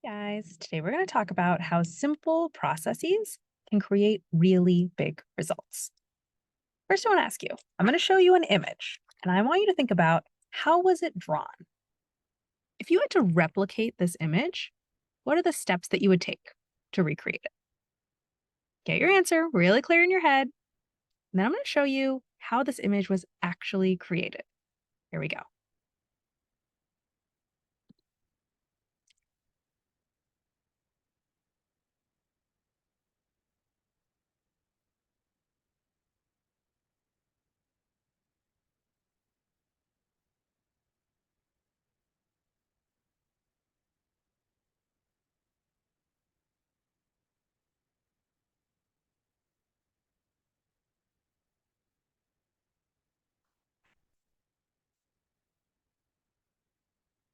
Guys, today we're going to talk about how simple processes can create really big results. First, I want to ask you, I'm going to show you an image, and I want you to think about how was it drawn? If you had to replicate this image, what are the steps that you would take to recreate it? Get your answer really clear in your head, and then I'm going to show you how this image was actually created. Here we go.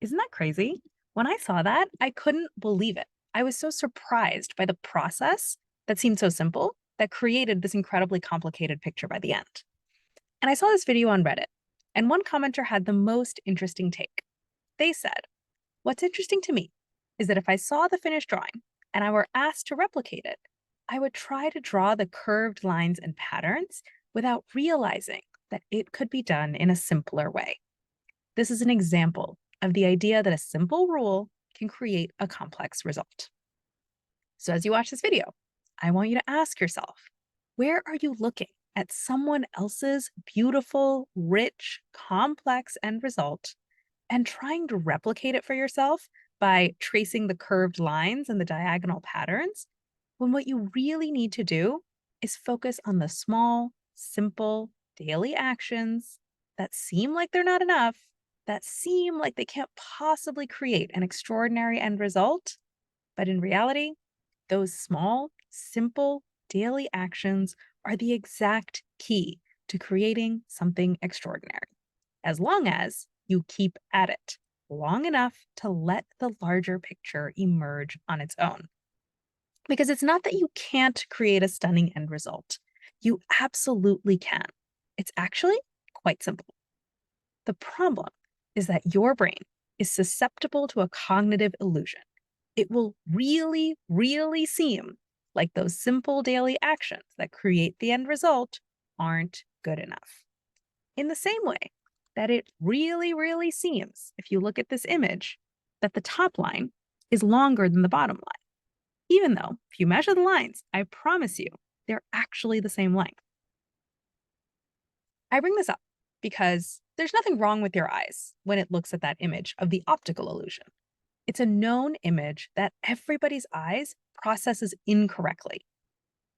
Isn't that crazy? When I saw that, I couldn't believe it. I was so surprised by the process that seemed so simple that created this incredibly complicated picture by the end. And I saw this video on Reddit, and one commenter had the most interesting take. They said, "What's interesting to me is that if I saw the finished drawing and I were asked to replicate it, I would try to draw the curved lines and patterns without realizing that it could be done in a simpler way. This is an example of the idea that a simple rule can create a complex result." So as you watch this video, I want you to ask yourself, where are you looking at someone else's beautiful, rich, complex end result and trying to replicate it for yourself by tracing the curved lines and the diagonal patterns, when what you really need to do is focus on the small, simple, daily actions that seem like they're not enough, that seem like they can't possibly create an extraordinary end result, but in reality, those small, simple, daily actions are the exact key to creating something extraordinary, as long as you keep at it long enough to let the larger picture emerge on its own. Because it's not that you can't create a stunning end result. You absolutely can. It's actually quite simple. The problem is that your brain is susceptible to a cognitive illusion. It will really, really seem like those simple daily actions that create the end result aren't good enough. In the same way that it really, really seems, if you look at this image, that the top line is longer than the bottom line. Even though, if you measure the lines, I promise you, they're actually the same length. I bring this up because there's nothing wrong with your eyes when it looks at that image of the optical illusion. It's a known image that everybody's eyes processes incorrectly.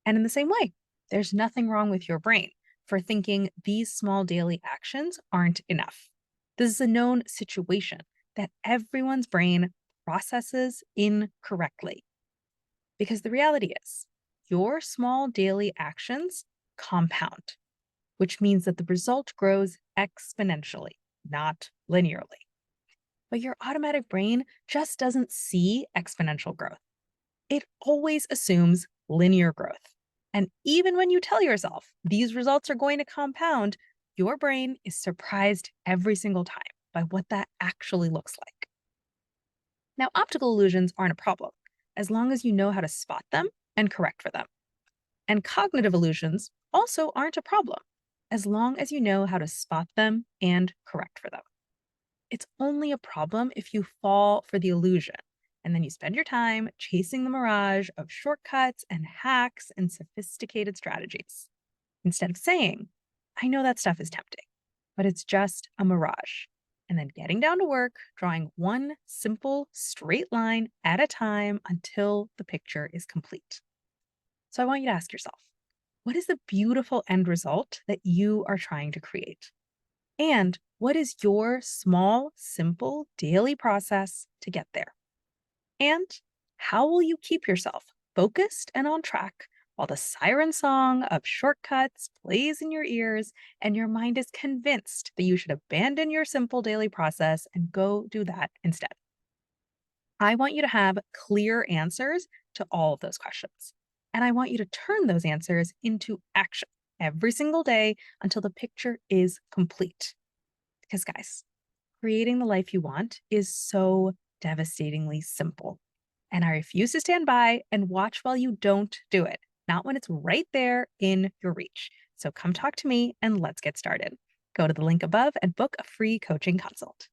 And in the same way, there's nothing wrong with your brain for thinking these small daily actions aren't enough. This is a known situation that everyone's brain processes incorrectly. Because the reality is, your small daily actions compound, which means that the result grows exponentially, not linearly. But your automatic brain just doesn't see exponential growth. It always assumes linear growth. And even when you tell yourself these results are going to compound, your brain is surprised every single time by what that actually looks like. Now, optical illusions aren't a problem as long as you know how to spot them and correct for them. And cognitive illusions also aren't a problem as long as you know how to spot them and correct for them. It's only a problem if you fall for the illusion and then you spend your time chasing the mirage of shortcuts and hacks and sophisticated strategies. Instead of saying, I know that stuff is tempting, but it's just a mirage. And then getting down to work, drawing one simple straight line at a time until the picture is complete. So I want you to ask yourself, what is the beautiful end result that you are trying to create? And what is your small, simple daily process to get there? And how will you keep yourself focused and on track while the siren song of shortcuts plays in your ears and your mind is convinced that you should abandon your simple daily process and go do that instead? I want you to have clear answers to all of those questions. And I want you to turn those answers into action every single day until the picture is complete. Because, guys, creating the life you want is so devastatingly simple. And I refuse to stand by and watch while you don't do it, not when it's right there in your reach. So come talk to me and let's get started. Go to the link above and book a free coaching consult.